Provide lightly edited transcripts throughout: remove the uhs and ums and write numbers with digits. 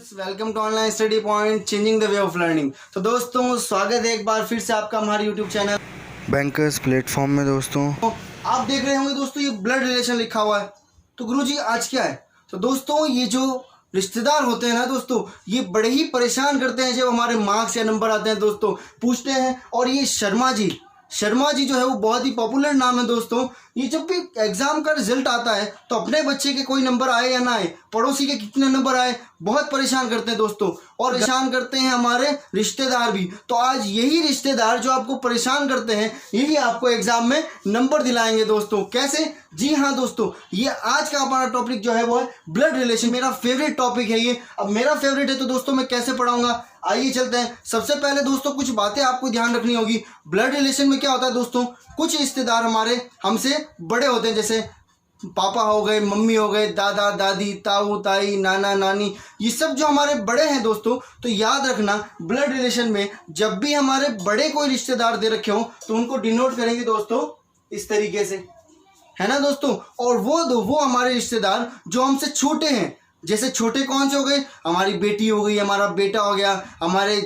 Welcome to online study point changing the way of learning. तो दोस्तों स्वागत है एक बार फिर से आपका हमारे यूट्यूब चैनल बैंकर्स प्लेटफॉर्म में। दोस्तों आप देख रहे होंगे दोस्तों ये ब्लड रिलेशन लिखा हुआ है। तो गुरुजी आज क्या है? तो दोस्तों ये जो रिश्तेदार होते हैं ना दोस्तों, ये बड़े ही परेशान करते हैं जब हमारे मार्क्स या नंबर आते हैं दोस्तों, पूछते हैं। और ये शर्मा जी जो है वो बहुत ही पॉपुलर नाम है दोस्तों। ये जब भी एग्जाम का रिजल्ट आता है तो अपने बच्चे के कोई नंबर आए या ना आए, पड़ोसी के कितने नंबर आए, बहुत परेशान करते हैं दोस्तों। और परेशान करते हैं हमारे रिश्तेदार भी। तो आज यही रिश्तेदार जो आपको परेशान करते हैं यही आपको एग्जाम में नंबर दिलाएंगे दोस्तों। कैसे? जी हाँ दोस्तों, ये आज का हमारा टॉपिक जो है वो है ब्लड रिलेशन। मेरा फेवरेट टॉपिक है ये। अब मेरा फेवरेट है तो दोस्तों मैं कैसे पढ़ाऊंगा, आइए चलते हैं। सबसे पहले दोस्तों कुछ बातें आपको ध्यान रखनी होगी। ब्लड रिलेशन में क्या होता है दोस्तों, कुछ रिश्तेदार हमारे हमसे बड़े होते हैं, जैसे पापा हो गए, मम्मी हो गए, दादा दादी, ताऊ ताई, नाना नानी, ये सब जो हमारे बड़े हैं दोस्तों। तो याद रखना ब्लड रिलेशन में जब भी हमारे बड़े कोई रिश्तेदार दे रखे हो तो उनको डिनोट करेंगे दोस्तों इस तरीके से, है ना दोस्तों। और वो हमारे रिश्तेदार जो हमसे छोटे हैं, जैसे छोटे कौन से हो गए, हमारी बेटी हो गई, हमारा बेटा हो गया, हमारे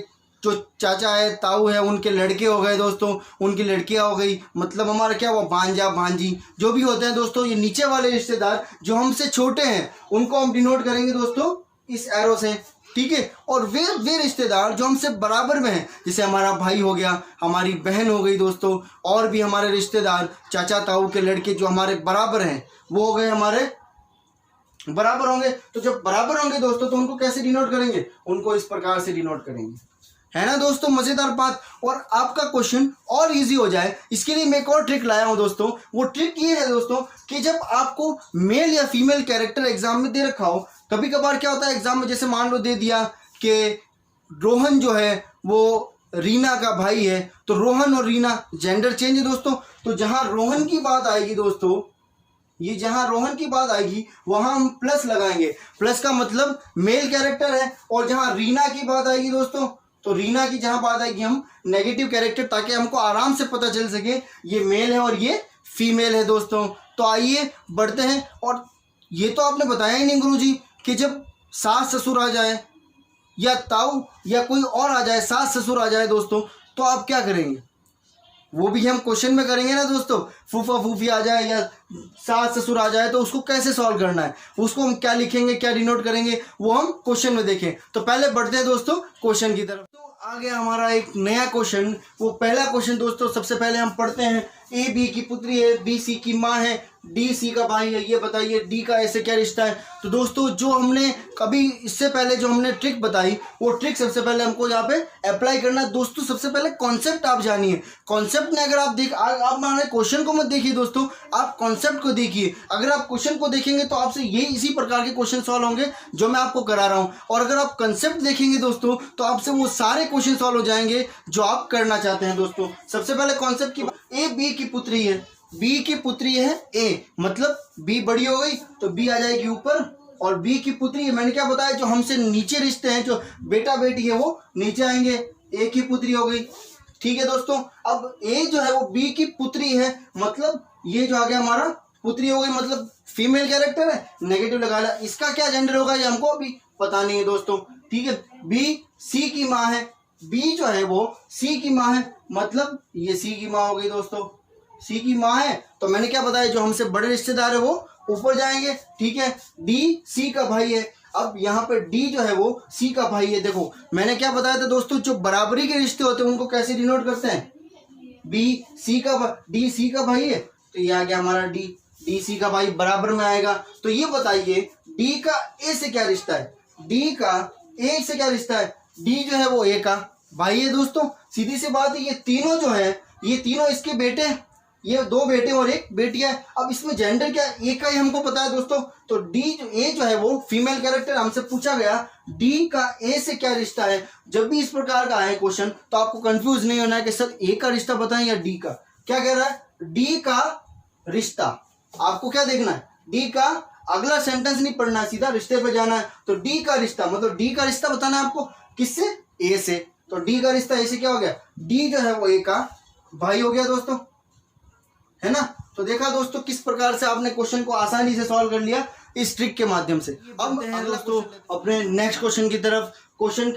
जो चाचा है, ताऊ है, उनके लड़के हो गए दोस्तों, उनकी लड़कियां हो गई, मतलब हमारा क्या हुआ, भांजा भांजी, जो भी होते हैं दोस्तों। ये नीचे वाले रिश्तेदार जो हमसे छोटे हैं उनको हम डिनोट करेंगे दोस्तों इस एरो से, ठीक है। और वे रिश्तेदार जो हमसे बराबर में हैं, जैसे हमारा भाई हो गया, हमारी बहन हो गई दोस्तों, और भी हमारे रिश्तेदार चाचा ताऊ के लड़के जो हमारे बराबर हैं वो हो गए हमारे बराबर होंगे। तो जब बराबर होंगे दोस्तों तो उनको कैसे डिनोट करेंगे, उनको इस प्रकार से डिनोट करेंगे, है ना दोस्तों। मजेदार बात। और आपका क्वेश्चन और इजी हो जाए इसके लिए मैं एक और ट्रिक लाया हूं दोस्तों। वो ट्रिक ये है दोस्तों कि जब आपको मेल या फीमेल कैरेक्टर एग्जाम में दे रखा हो, कभी कभार क्या होता है एग्जाम में, जैसे मान लो दे दिया कि रोहन जो है वो रीना का भाई है, तो रोहन और रीना जेंडर चेंज है दोस्तों। तो जहां रोहन की बात आएगी दोस्तों, ये जहां रोहन की बात आएगी वहां हम प्लस लगाएंगे। प्लस का मतलब मेल कैरेक्टर है। और जहां रीना की बात आएगी दोस्तों, तो रीना की जहां बात आएगी हम नेगेटिव कैरेक्टर, ताकि हमको आराम से पता चल सके ये मेल है और ये फीमेल है दोस्तों। तो आइए बढ़ते हैं। और ये तो आपने बताया ही नहीं गुरुजी कि जब सास ससुर आ जाए या ताऊ या कोई और आ जाए, सास ससुर आ जाए दोस्तों, तो आप क्या करेंगे, वो भी हम क्वेश्चन में करेंगे ना दोस्तों। फूफा फूफी आ जाए या सास ससुर आ जाए तो उसको कैसे सॉल्व करना है, उसको हम क्या लिखेंगे, क्या डिनोट करेंगे, वो हम क्वेश्चन में देखें। तो पहले बढ़ते हैं दोस्तों क्वेश्चन की तरफ। तो आ गया हमारा एक नया क्वेश्चन। वो पहला क्वेश्चन दोस्तों सबसे पहले हम पढ़ते हैं। ए बी की पुत्री है, बी सी की माँ है, डी सी का भाई है। ये बताइए डी का ऐसे क्या रिश्ता है। तो दोस्तों जो हमने कभी इससे पहले जो हमने ट्रिक बताई वो ट्रिक सबसे पहले हमको यहाँ पे अप्लाई करना है दोस्तों। सबसे पहले कॉन्सेप्ट आप जानिए। कॉन्सेप्ट में अगर आप आप हमारे क्वेश्चन को मत देखिए दोस्तों, आप कॉन्सेप्ट को देखिए। अगर आप क्वेश्चन को देखेंगे तो आपसे यही इसी प्रकार के क्वेश्चन सॉल्व होंगे जो मैं आपको करा रहा हूँ। और अगर आप कंसेप्ट देखेंगे दोस्तों तो आपसे वो सारे क्वेश्चन सॉल्व हो जाएंगे जो आप करना चाहते हैं दोस्तों। सबसे पहले कॉन्सेप्ट की, ए बी की पुत्री है, बी की पुत्री है ए, मतलब बी बड़ी हो गई तो बी आ जाएगी ऊपर, और बी की पुत्री है, मैंने क्या बताया, जो हमसे नीचे रिश्ते हैं, जो बेटा बेटी है वो नीचे आएंगे। ए की पुत्री हो गई, ठीक है दोस्तों। अब ए जो है वो बी की पुत्री है, मतलब ये जो आ गया हमारा पुत्री हो गई, मतलब फीमेल कैरेक्टर है, नेगेटिव लगा लिया। इसका क्या जेंडर होगा ये हमको अभी पता नहीं है दोस्तों, ठीक है। बी सी की माँ है, बी जो है वो सी की माँ है, मतलब ये सी की माँ हो गई दोस्तों, सी की माँ है। तो मैंने क्या बताया, जो हमसे बड़े रिश्तेदार है वो ऊपर जाएंगे, ठीक है। डी सी का भाई है, अब यहाँ पे डी जो है वो सी का भाई है। देखो मैंने क्या बताया था दोस्तों, जो बराबरी के रिश्ते होते हैं उनको कैसे डिनोट करते हैं, बी सी का, डी सी का भाई है तो ये आ गया हमारा डी सी का भाई बराबर में आएगा। तो ये बताइए डी का ए से क्या रिश्ता है, डी का ए से क्या रिश्ता है, डी जो है वो ए का भाई है दोस्तों। सीधी सी बात है, ये तीनों जो है ये तीनों इसके बेटे हैं, ये दो बेटे और एक बेटी है। अब इसमें जेंडर क्या है, ए का ही हमको पता है दोस्तों। तो डी ए जो है वो फीमेल कैरेक्टर, हमसे पूछा गया डी का ए से क्या रिश्ता है। जब भी इस प्रकार का आए क्वेश्चन तो आपको कंफ्यूज नहीं होना है कि सर ए का रिश्ता बताएं या डी का। क्या कह रहा है, डी का रिश्ता, आपको क्या देखना है, डी का अगला सेंटेंस नहीं पढ़ना है, सीधा रिश्ते पे जाना है। तो डी का रिश्ता मतलब डी का रिश्ता बताना है आपको, किससे, ए से। तो डी का रिश्ता ए से क्या हो गया, डी जो है वो ए का भाई हो गया दोस्तों, है ना। तो देखा दोस्तों किस प्रकार से आपने क्वेश्चन को आसानी से सॉल्व कर लिया। इस ट्रिक के माध्यम से। अब अगला दोस्तों अपने नेक्स्ट क्वेश्चन की तरफ। क्वेश्चन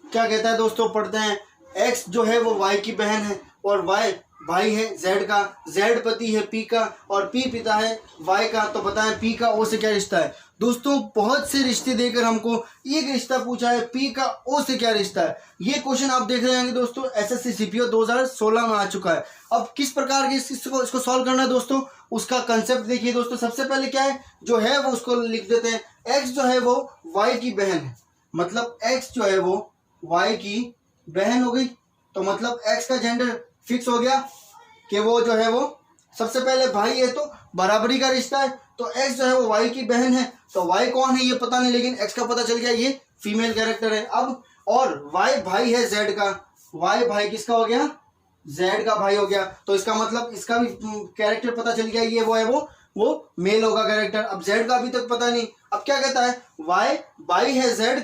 क्या कहता है दोस्तों, पढ़ते हैं। एक्स जो है वो वाई की बहन है और वाई भाई है जेड का, जेड पति है पी का और पी पिता है वाई का। तो बताएं पी का ओ से क्या रिश्ता है। दोस्तों बहुत से रिश्ते देकर हमको एक रिश्ता पूछा है, पी का ओ से क्या रिश्ता है। ये क्वेश्चन आप देख रहे हैं दोस्तों एसएससी सीपीओ 2016 में आ चुका है। अब किस प्रकार के इसको सॉल्व करना है दोस्तों, उसका कंसेप्ट देखिए दोस्तों। सबसे पहले क्या है जो है वो उसको लिख देते हैं। एक्स जो है वो वाई की बहन है, मतलब एक्स जो है वो वाई की बहन हो गई। तो मतलब एक्स का जेंडर फिक्स हो गया कि वो जो है वो सबसे पहले भाई है तो बराबरी का रिश्ता है। तो एक्स जो है वो वाई की बहन है, तो वाई कौन है ये पता नहीं, लेकिन एक्स का पता चल गया ये फीमेल कैरेक्टर है। अब और वाई भाई है जेड का, वाई भाई किसका हो गया, जेड का भाई हो गया। तो इसका मतलब इसका भी कैरेक्टर पता चल गया, ये वो है वो मेल होगा कैरेक्टर। अब जेड का अभी तक पता नहीं। अब क्या कहता है, वाई भाई है जेड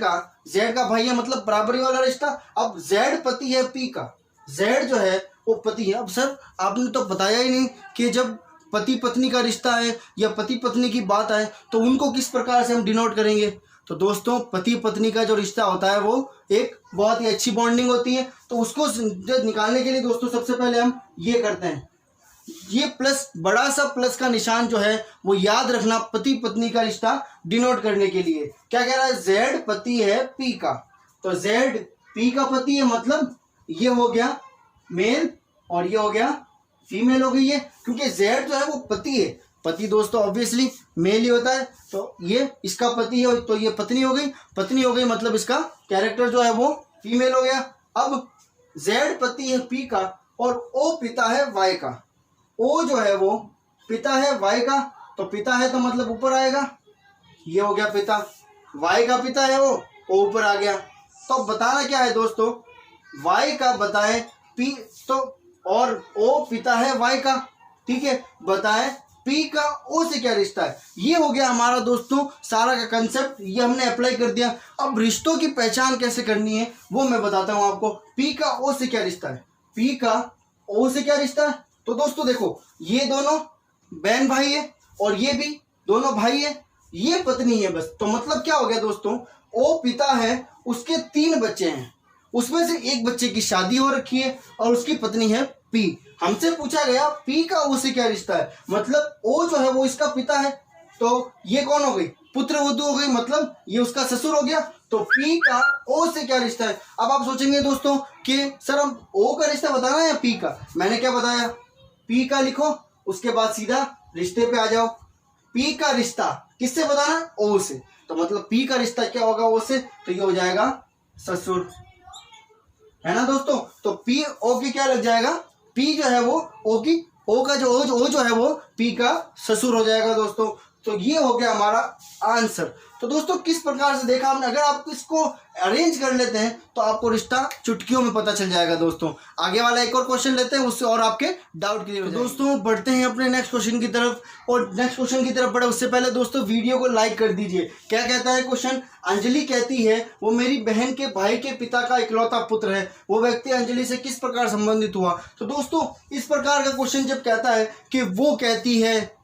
का भाई है, मतलब बराबरी वाला रिश्ता। अब जेड पति है पी का, जेड जो है वो पति है। अब सर आपने तो बताया ही नहीं कि जब पति पत्नी का रिश्ता है या पति पत्नी की बात आए तो उनको किस प्रकार से हम डिनोट करेंगे। तो दोस्तों पति पत्नी का जो रिश्ता होता है वो एक बहुत ही अच्छी बॉन्डिंग होती है। तो उसको निकालने के लिए दोस्तों सबसे पहले हम ये करते हैं, ये प्लस, बड़ा सा प्लस का निशान जो है वो याद रखना पति पत्नी का रिश्ता डिनोट करने के लिए। क्या कह रहा है, जेड पति है पी का, तो जेड पी का पति है, मतलब ये हो गया मेल और ये हो गया फीमेल हो गई है। क्योंकि जेड जो है वो पति है, पति दोस्तों ऑब्वियसली मेल ही होता है। तो ये इसका पति है तो ये पत्नी हो गई, मतलब इसका कैरेक्टर जो है वो फीमेल हो गया। अब जेड पति है पी का और ओ पिता है वाई का, ओ जो है वो पिता है वाई का, तो पिता है तो मतलब ऊपर आएगा, ये हो गया पिता, वाई का पिता है वो ऊपर आ गया। तो बताना क्या है दोस्तों, वाई का बताएं पी तो और ओ पिता है वाई का, ठीक है। बताएं पी का ओ से क्या रिश्ता है। ये हो गया हमारा दोस्तों सारा का कंसेप्ट, ये हमने अप्लाई कर दिया। अब रिश्तों की पहचान कैसे करनी है वो मैं बताता हूं आपको। पी का ओ से क्या रिश्ता है, पी का ओ से क्या रिश्ता है। तो दोस्तों देखो ये दोनों बहन भाई है और ये भी दोनों भाई है, ये पत्नी है बस। तो मतलब क्या हो गया दोस्तों, ओ पिता है, उसके 3 बच्चे हैं, उसमें से एक बच्चे की शादी हो रखी है और उसकी पत्नी है पी। हमसे पूछा गया पी का ओ से क्या रिश्ता है, मतलब ओ जो है वो इसका पिता है, तो ये कौन हो गई, पुत्र वधू हो गई, मतलब ये उसका ससुर हो गया। तो पी का ओ से क्या रिश्ता है। अब आप सोचेंगे दोस्तों कि सर हम ओ का रिश्ता बताना है या पी का। मैंने क्या बताया, पी का लिखो, उसके बाद सीधा रिश्ते पे आ जाओ। पी का रिश्ता किससे बताना, ओ से। तो मतलब पी का रिश्ता क्या होगा ओ से, तो ये हो जाएगा ससुर, है ना दोस्तों। तो पी ओ की क्या लग जाएगा, पी जो है वो ओ की, ओ का जो ओ जो है वो पी का ससुर हो जाएगा दोस्तों। तो ये हो गया हमारा आंसर। तो दोस्तों किस प्रकार से देखा हमने, अगर आप इसको अरेंज कर लेते हैं तो आपको रिश्ता चुटकियों में पता चल जाएगा दोस्तों। आगे वाला एक और क्वेश्चन लेते हैं, उससे और आपके डाउट क्लियर हो जाएंगे। दोस्तों बढ़ते हैं अपने नेक्स्ट क्वेश्चन की तरफ, और नेक्स्ट क्वेश्चन की तरफ बढ़े उससे पहले दोस्तों वीडियो को लाइक कर दीजिए। क्या कहता है क्वेश्चन, अंजलि कहती है वो मेरी बहन के भाई के पिता का इकलौता पुत्र है, वो व्यक्ति अंजलि से किस प्रकार संबंधित हुआ। तो दोस्तों इस प्रकार का क्वेश्चन जब कहता है कि वो कहती है,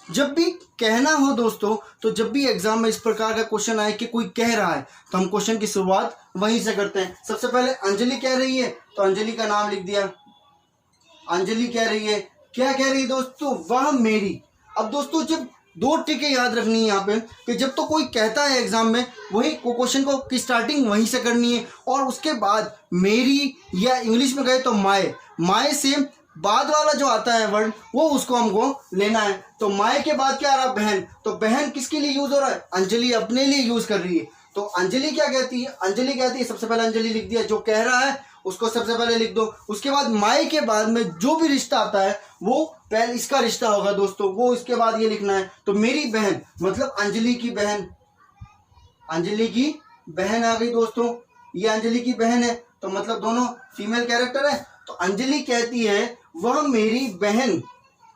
जब भी कहना हो दोस्तों, तो जब भी एग्जाम में इस प्रकार का क्वेश्चन आए कि कोई कह रहा है तो हम क्वेश्चन की शुरुआत वहीं से करते हैं। सबसे पहले अंजलि कह रही है तो अंजलि का नाम लिख दिया, अंजली कह रही है, क्या कह रही है दोस्तों, वह मेरी। अब दोस्तों जब 2 ट्रिकें याद रखनी है यहाँ पे कि जब तो कोई कहता है एग्जाम में, वही क्वेश्चन को की स्टार्टिंग वहीं से करनी है, और उसके बाद मेरी या इंग्लिश में कहे तो माय से बाद वाला जो आता है वर्ड वो उसको हमको लेना है। तो माय के बाद क्या आ रहा, बहन। तो बहन किसके लिए यूज हो रहा है, अंजलि अपने लिए यूज कर रही है। तो अंजलि क्या कहती है, अंजलि कहती है, सबसे पहले अंजलि लिख दिया, जो कह रहा है उसको सबसे पहले लिख दो। उसके बाद माय के बाद में जो भी रिश्ता आता है वो पहले इसका रिश्ता होगा दोस्तों, वो इसके बाद ये लिखना है। तो मेरी बहन मतलब अंजलि की बहन, अंजलि की बहन आ गई दोस्तों, ये अंजलि की बहन है तो मतलब दोनों फीमेल कैरेक्टर है। तो अंजलि कहती है वह मेरी बहन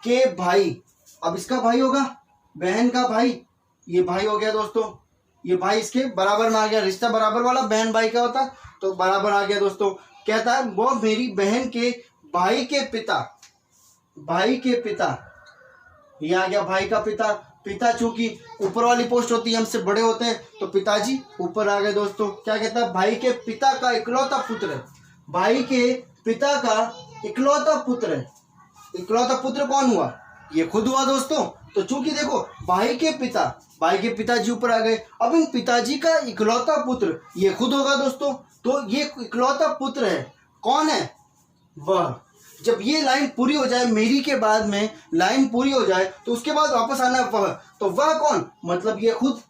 के भाई, अब इसका भाई होगा, बहन का भाई, ये भाई हो गया दोस्तों, ये भाई इसके बराबर में आ गया, रिश्ता बराबर वाला बहन भाई का होता है तो बराबर आ गया दोस्तों। कहता है वो मेरी बहन के भाई के पिता, भाई के पिता, ये आ गया भाई का पिता। पिता चूंकि ऊपर वाली पोस्ट होती है, हमसे बड़े होते हैं, तो पिताजी ऊपर आ गए दोस्तों। क्या कहता है, भाई के पिता का इकलौता पुत्र है। भाई के पिता का इकलौता पुत्र है। इकलौता पुत्र कौन हुआ, ये खुद हुआ दोस्तों। तो चूंकि देखो भाई के पिताजी ऊपर आ गए, अब इन पिताजी का इकलौता पुत्र ये खुद होगा दोस्तों। तो ये इकलौता पुत्र है, कौन है, वह। जब ये लाइन पूरी हो जाए, मेरी के बाद में लाइन पूरी हो जाए, तो उसके बाद वापस आना है वह। तो वह कौन, मतलब ये खुद।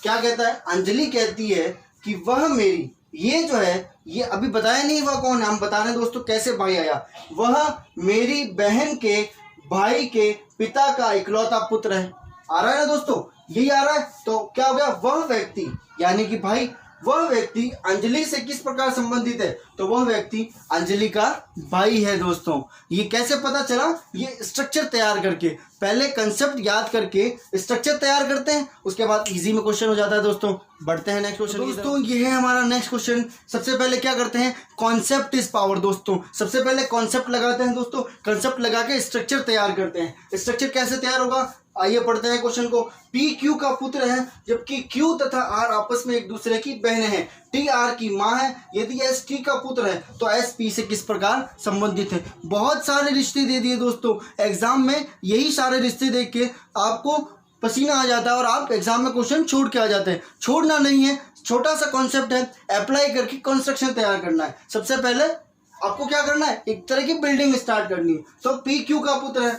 क्या कहता है, अंजलि कहती है कि वह मेरी, ये जो है ये अभी बताया नहीं वह कौन है, हम बता रहे हैं दोस्तों कैसे भाई आया। वह मेरी बहन के भाई के पिता का इकलौता पुत्र है। आ रहा है ना दोस्तों, यही आ रहा है। तो क्या हो गया, वह व्यक्ति यानी कि भाई, वह व्यक्ति अंजलि से किस प्रकार संबंधित है, तो वह व्यक्ति अंजलि का भाई है दोस्तों। ये कैसे पता चला, ये स्ट्रक्चर तैयार करके, पहले कंसेप्ट याद करके स्ट्रक्चर तैयार करते हैं, उसके बाद इजी में क्वेश्चन हो जाता है दोस्तों। बढ़ते हैं नेक्स्ट क्वेश्चन दोस्तों। ये है हमारा नेक्स्ट क्वेश्चन। सबसे पहले क्या करते हैं, कॉन्सेप्ट इज पावर दोस्तों। सबसे पहले कॉन्सेप्ट लगाते हैं दोस्तों, कॉन्सेप्ट लगा के स्ट्रक्चर तैयार करते हैं। स्ट्रक्चर कैसे तैयार होगा, आइए पढ़ते हैं क्वेश्चन को। P Q का पुत्र है, जबकि Q तथा R आपस में एक दूसरे की बहनें हैं। T R की माँ है। यदि S T का पुत्र है तो S P से किस प्रकार संबंधित है। बहुत सारे रिश्ते दे दिए दोस्तों, एग्जाम में यही सारे रिश्ते देख के आपको पसीना आ जाता है और आप एग्जाम में क्वेश्चन छोड़ के आ जाते हैं। छोड़ना नहीं है, छोटा सा कॉन्सेप्ट है, अप्लाई करके कंस्ट्रक्शन तैयार करना है। सबसे पहले आपको क्या करना है, एक तरह की बिल्डिंग स्टार्ट करनी है। तो P Q का पुत्र है,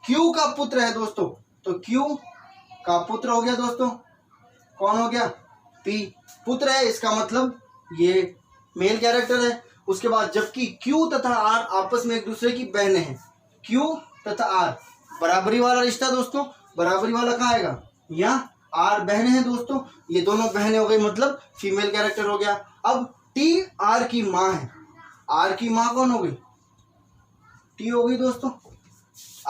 Q का पुत्र है दोस्तों, तो Q का पुत्र हो गया दोस्तों, कौन हो गया, P पुत्र है, इसका मतलब ये मेल कैरेक्टर है। उसके बाद जबकि Q तथा R आपस में एक दूसरे की बहनें हैं। Q तथा R बराबरी वाला रिश्ता दोस्तों, बराबरी वाला कहाँ आएगा, यहाँ R बहनें हैं दोस्तों, ये दोनों बहनें हो गई, मतलब फीमेल कैरेक्टर हो गया। अब T R की माँ है, R की माँ कौन हो गई, T हो गई दोस्तों,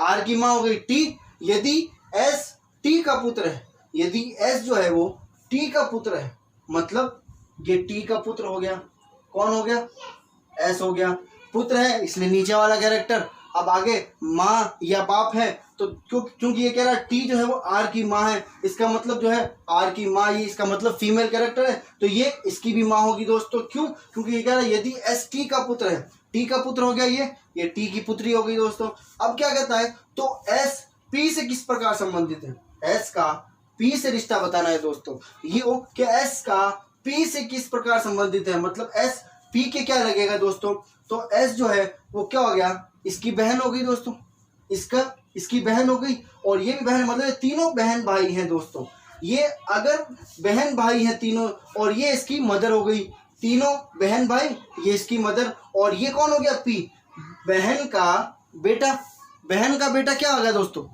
R की माँ हो गई T। यदि S T का पुत्र है, यदि S जो है वो T का पुत्र है, मतलब ये T का पुत्र हो गया, कौन हो गया, S हो गया, पुत्र है इसलिए नीचे वाला कैरेक्टर। अब आगे माँ या बाप है, तो क्योंकि ये कह रहा है T जो है वो R की माँ है, इसका मतलब जो है R की माँ, ये इसका मतलब फीमेल कैरेक्टर है, तो ये इसकी भी माँ होगी दोस्तों। क्यों, क्योंकि ये कह रहा है यदि S T का पुत्र है, T का पुत्र हो गया, ये T की पुत्री हो गई दोस्तों। अब क्या कहता है, तो S P से किस प्रकार संबंधित है, S का P से रिश्ता बताना है दोस्तों। ये हो कि S का P से किस प्रकार संबंधित है, मतलब S P के क्या लगेगा दोस्तों, तो S जो है वो क्या हो गया, इसकी बहन हो गई दोस्तों, इसकी बहन हो गई, और ये भी बहन, मतलब ये तीनों बहन भाई हैं दोस्तों। ये अगर बहन भाई हैं तीनों, और ये इसकी मदर हो गई, तीनों बहन भाई, ये इसकी मदर, और ये कौन हो गया, P बहन का बेटा। बहन का बेटा क्या हो गया दोस्तों,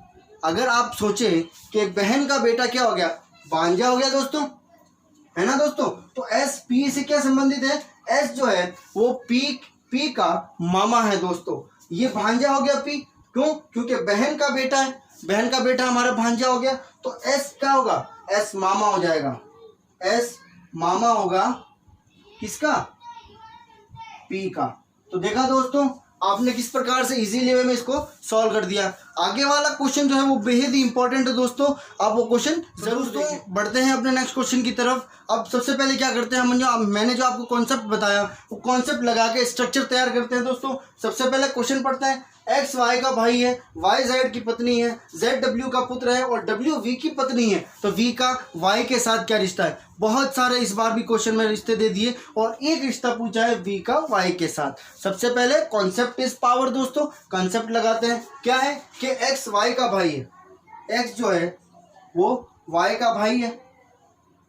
अगर आप सोचे कि बहन का बेटा क्या हो गया, भांजा हो गया दोस्तों, है ना दोस्तों। तो S P से क्या संबंधित है, S जो है वो P का मामा है दोस्तों, ये भांजा हो गया P। क्यों, क्योंकि बहन का बेटा है, बहन का बेटा हमारा भांजा हो गया, तो S क्या होगा, S मामा हो जाएगा, S मामा होगा किसका, P का। तो देखा दोस्तों, आपने किस प्रकार से इजीली वे में इसको सॉल्व कर दिया। आगे वाला क्वेश्चन जो है वो बेहद ही इंपॉर्टेंट है दोस्तों, आप वो क्वेश्चन जरूर देखें। बढ़ते हैं अपने नेक्स्ट क्वेश्चन की तरफ। अब सबसे पहले क्या करते हैं, मैंने जो आपको कॉन्सेप्ट बताया वो कॉन्सेप्ट लगा के स्ट्रक्चर तैयार करते हैं दोस्तों। सबसे पहले क्वेश्चन पढ़ते हैं, एक्स वाई का भाई है, वाई जेड की पत्नी है, जेड डब्ल्यू का पुत्र है और डब्ल्यू वी की पत्नी है, तो वी का वाई के साथ क्या रिश्ता है। बहुत सारे इस बार भी क्वेश्चन में रिश्ते दे दिए और एक रिश्ता पूछा है वी का वाई के साथ। सबसे पहले कॉन्सेप्ट इज पावर दोस्तों, कॉन्सेप्ट लगाते हैं। क्या है कि एक्स वाई का भाई है, एक्स जो है वो वाई का भाई है,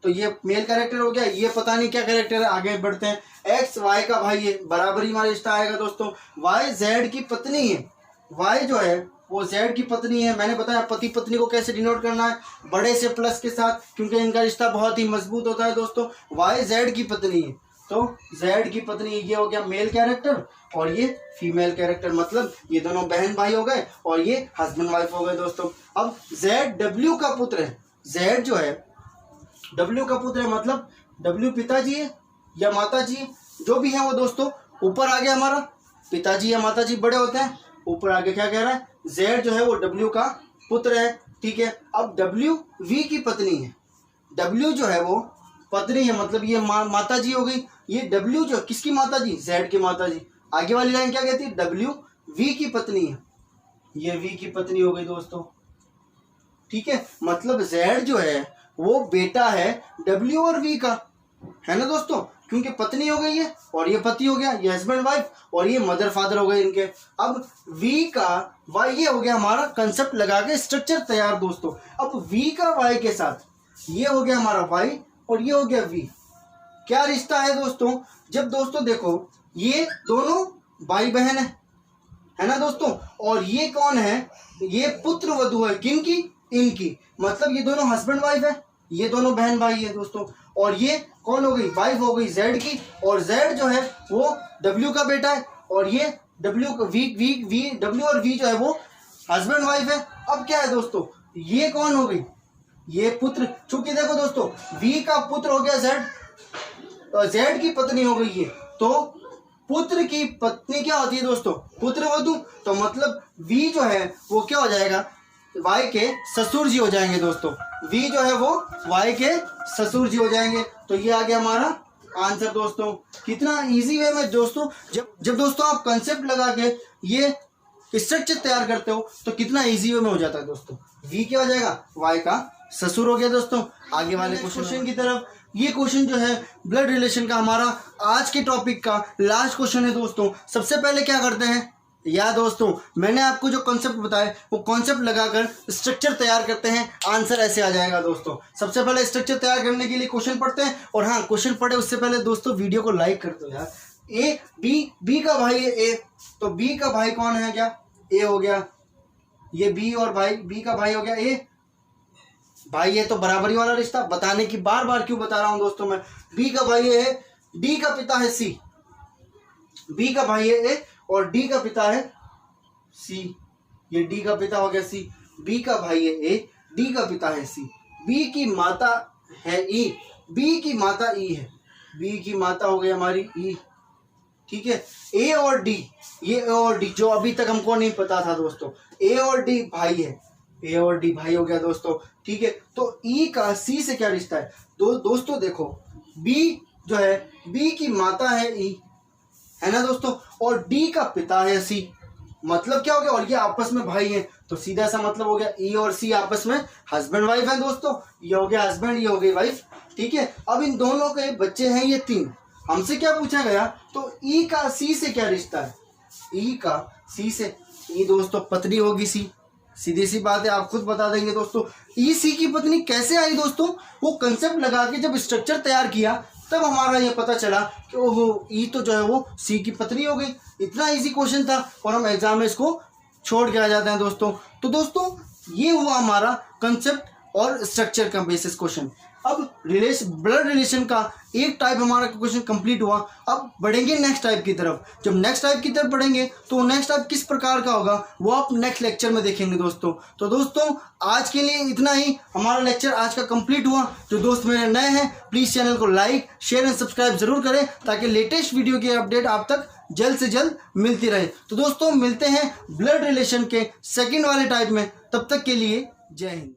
तो ये मेल कैरेक्टर हो गया, ये पता नहीं क्या कैरेक्टर है। आगे बढ़ते हैं, एक्स वाई का भाई है, बराबरी में रिश्ता आएगा दोस्तों। वाई जेड की पत्नी है, वाई जो है वो जेड की पत्नी है। मैंने बताया पति पत्नी को कैसे डिनोट करना है, बड़े से प्लस के साथ, क्योंकि इनका रिश्ता बहुत ही मजबूत होता है दोस्तों। वाई जेड की पत्नी है, तो जेड की पत्नी ये हो गया मेल कैरेक्टर और ये फीमेल कैरेक्टर, मतलब ये दोनों बहन भाई हो गए और ये हस्बैंड वाइफ हो गए दोस्तों। अब जेड डब्ल्यू का पुत्र है, जेड जो है डब्ल्यू का पुत्र है, मतलब डब्ल्यू पिताजी है या माताजी, जो भी है वो दोस्तों। ऊपर आ गया हमारा पिताजी या माताजी बड़े होते हैं, ऊपर आगे क्या कह रहा है, जेड जो है वो डब्ल्यू का पुत्र है, ठीक है। अब डब्ल्यू वी की पत्नी है, डब्ल्यू जो है वो पत्नी है, मतलब ये माता जी हो गई। ये डब्ल्यू जो किसकी माता जी, जेड की माता जी। आगे वाली लाइन क्या कहती है, डब्ल्यू वी की पत्नी है, ये वी की पत्नी हो गई दोस्तों, ठीक है। मतलब जेड जो है वो बेटा है डब्ल्यू और वी का, है ना दोस्तों, क्योंकि पत्नी हो गई है और ये पति हो गया, ये हस्बैंड वाइफ, और ये मदर फादर हो गए इनके। अब वी का वाई, ये हो गया हमारा कंसेप्ट लगा के स्ट्रक्चर तैयार दोस्तों। अब वी का वाई के साथ ये हो गया हमारा वाई और ये हो गया वी। क्या रिश्ता है दोस्तों, जब दोस्तों देखो ये दोनों भाई बहन है ना दोस्तों, और ये कौन है, ये पुत्र वधू है, किनकी, इनकी। मतलब ये दोनों हस्बैंड वाइफ है, ये दोनों बहन भाई है दोस्तों। और ये कौन हो गई, वाइफ हो गई जेड की, और जेड जो है वो डब्ल्यू का बेटा है, और ये डब्ल्यू डब्ल्यू और वी जो है वो हस्बैंड वाइफ है। अब क्या है दोस्तों, ये कौन हो गई, ये पुत्र। चूंकि देखो दोस्तों वी का पुत्र हो गया जेड, जेड की पत्नी हो गई है, तो पुत्र की पत्नी क्या होती है दोस्तों, पुत्र वधू। तो मतलब वी जो है वो क्या हो जाएगा, वाई के ससुर जी हो जाएंगे दोस्तों। वी जो है वो वाई के ससुर जी हो जाएंगे। तो ये आ गया हमारा आंसर दोस्तों। कितना इजी वे में दोस्तों, जब दोस्तों आप कंसेप्ट लगा के ये स्ट्रक्चर तैयार करते हो तो कितना इजी वे में हो जाता है दोस्तों। वी क्या हो जाएगा, वाई का ससुर हो गया दोस्तों। आगे वाले क्वेश्चन की तरफ, ये क्वेश्चन जो है ब्लड रिलेशन का हमारा आज के टॉपिक का लास्ट क्वेश्चन है दोस्तों। सबसे पहले क्या करते हैं, या दोस्तों मैंने आपको जो कॉन्सेप्ट बताया वो कॉन्सेप्ट लगाकर स्ट्रक्चर तैयार करते हैं। आंसर ऐसे आ जाएगा दोस्तों। सबसे पहले स्ट्रक्चर तैयार करने के लिए क्वेश्चन पढ़ते हैं, और हाँ क्वेश्चन पढ़े उससे पहले दोस्तों वीडियो को लाइक कर दो यार। ए बी का भाई है ए, तो बी का भाई कौन है, क्या ए हो गया, ये बी और भाई, बी का भाई हो गया ए, भाई ये तो बराबरी वाला रिश्ता, बताने की बार बार क्यों बता रहा हूं दोस्तों मैं। बी का भाई है डी का पिता है सी, बी का भाई है ए और डी का पिता है सी, ये डी का पिता हो गया सी। बी का भाई है ए, डी का पिता है सी, बी की माता है ई, बी की माता ई है, बी की माता हो गई हमारी ई, ठीक है। ए और डी, ये ए और डी जो अभी तक हमको नहीं पता था दोस्तों, ए और डी भाई है, ए और डी भाई हो गया दोस्तों, ठीक है। तो ई का सी से क्या रिश्ता है, दोस्तों देखो बी जो है, बी की माता है ई, है ना दोस्तों, और डी का पिता है सी, मतलब क्या हो गया, और ये आपस में भाई हैं, तो सीधा सा मतलब हो गया ई और सी आपस में हस्बैंड वाइफ है दोस्तों। ये हो गया हस्बैंड, ये हो गई वाइफ, ठीक है। अब इन दोनों के बच्चे हैं ये 3। हमसे क्या पूछा गया, तो ई का सी से क्या रिश्ता है, ई का सी से, ई दोस्तों पत्नी होगी सी, सीधी सी बात है, आप खुद बता देंगे दोस्तों। ई सी की पत्नी कैसे आई दोस्तों, वो कंसेप्ट लगा के जब स्ट्रक्चर तैयार किया तब हमारा ये पता चला कि ओहो ई तो जो है वो सी की पत्नी हो गई। इतना इजी क्वेश्चन था और हम एग्जाम में इसको छोड़ के आ जाते हैं दोस्तों। तो दोस्तों ये हुआ हमारा कंसेप्ट और स्ट्रक्चर का बेसिस क्वेश्चन। अब ब्लड रिलेशन का एक टाइप हमारा क्वेश्चन कंप्लीट हुआ। अब बढ़ेंगे नेक्स्ट टाइप की तरफ। जब नेक्स्ट टाइप की तरफ बढ़ेंगे तो नेक्स्ट टाइप किस प्रकार का होगा वो आप नेक्स्ट लेक्चर में देखेंगे दोस्तों। तो दोस्तों आज के लिए इतना ही, हमारा लेक्चर आज का कंप्लीट हुआ। जो दोस्त मेरे नए हैं प्लीज़ चैनल को लाइक शेयर एंड सब्सक्राइब जरूर करें ताकि लेटेस्ट वीडियो की अपडेट आप तक जल्द से जल्द मिलती रहे। तो दोस्तों मिलते हैं ब्लड रिलेशन के सेकेंड वाले टाइप में, तब तक के लिए जय हिंद।